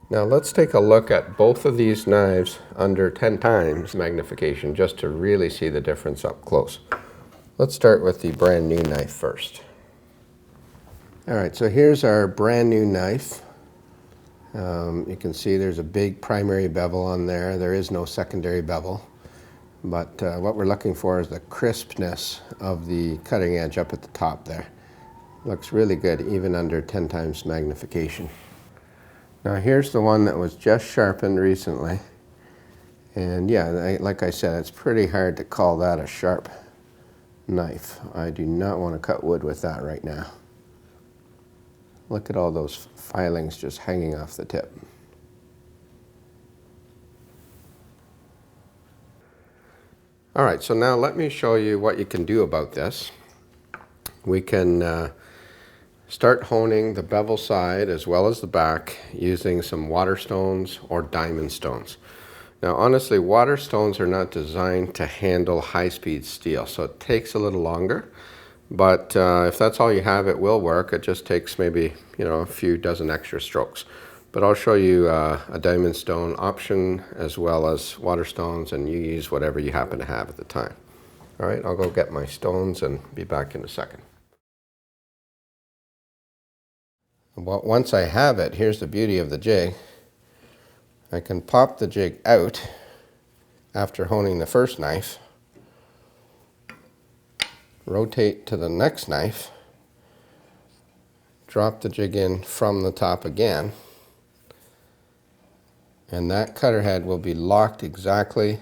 Now let's take a look at both of these knives under 10 times magnification just to really see the difference up close. Let's start with the brand new knife first. Alright, so here's our brand new knife. You can see there's a big primary bevel on there. There is no secondary bevel. But what we're looking for is the crispness of the cutting edge up at the top there. Looks really good even under 10 times magnification. Now here's the one that was just sharpened recently. And yeah, like I said, it's pretty hard to call that a sharp knife. I do not want to cut wood with that right now. Look at all those filings just hanging off the tip. All right, so now let me show you what you can do about this. We can start honing the bevel side as well as the back using some water stones or diamond stones. Now honestly, water stones are not designed to handle high-speed steel, so it takes a little longer. But if that's all you have, it will work. It just takes maybe, a few dozen extra strokes. But I'll show you a diamond stone option as well as water stones, and you use whatever you happen to have at the time. All right, I'll go get my stones and be back in a second. Well, once I have it, here's the beauty of the jig. I can pop the jig out after honing the first knife, rotate to the next knife, drop the jig in from the top again, and that cutter head will be locked exactly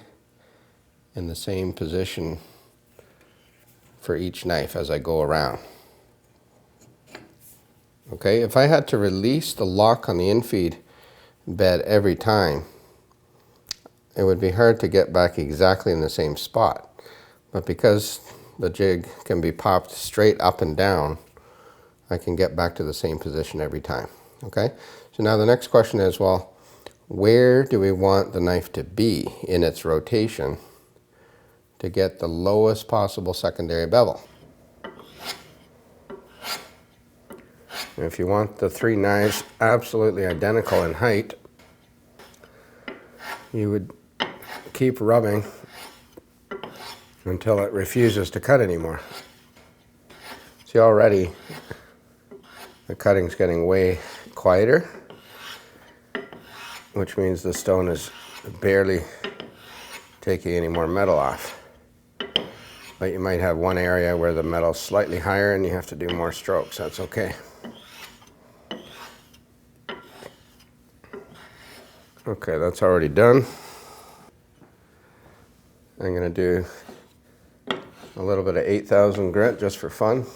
in the same position for each knife as I go around. Okay, if I had to release the lock on the infeed bed every time, it would be hard to get back exactly in the same spot. But because the jig can be popped straight up and down, I can get back to the same position every time. Okay, so now the next question is, well, where do we want the knife to be in its rotation to get the lowest possible secondary bevel? If you want the three knives absolutely identical in height, you would keep rubbing until it refuses to cut anymore. See, already the cutting's getting way quieter, which means the stone is barely taking any more metal off. But you might have one area where the metal's slightly higher and you have to do more strokes. That's okay. Okay, that's already done. I'm going to do a little bit of 8,000 grit just for fun.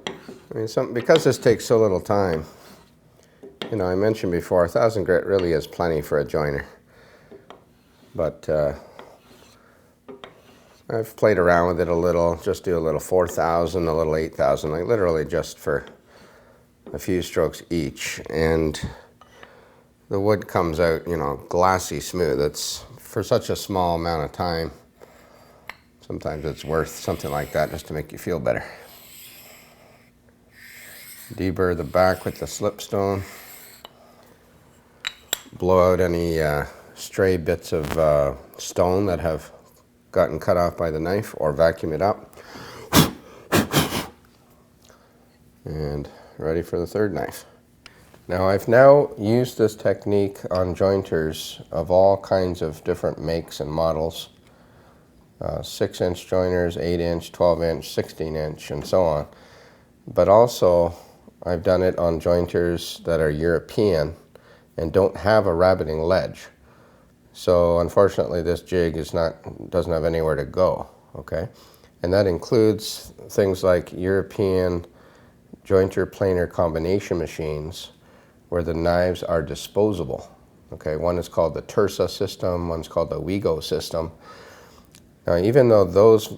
I mean, because this takes so little time, I mentioned before, 1,000 grit really is plenty for a joiner. But I've played around with it a little, just do a little 4,000, a little 8,000, like literally just for a few strokes each. And the wood comes out, glassy smooth. It's for such a small amount of time. Sometimes it's worth something like that just to make you feel better. Deburr the back with the slipstone. Blow out any stray bits of stone that have gotten cut off by the knife, or vacuum it up. And ready for the third knife. Now I've used this technique on jointers of all kinds of different makes and models. 6-inch joiners, 8-inch, 12-inch, 16-inch, and so on. But also I've done it on jointers that are European and don't have a rabbiting ledge. So unfortunately this jig doesn't have anywhere to go, okay? And that includes things like European jointer planer combination machines where the knives are disposable. Okay, one is called the Tursa system, one's called the Wego system. Now, even though those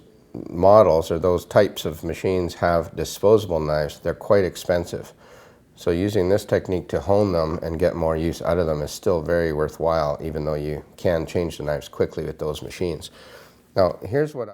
models or those types of machines have disposable knives, they're quite expensive. So using this technique to hone them and get more use out of them is still very worthwhile, even though you can change the knives quickly with those machines. Now, here's what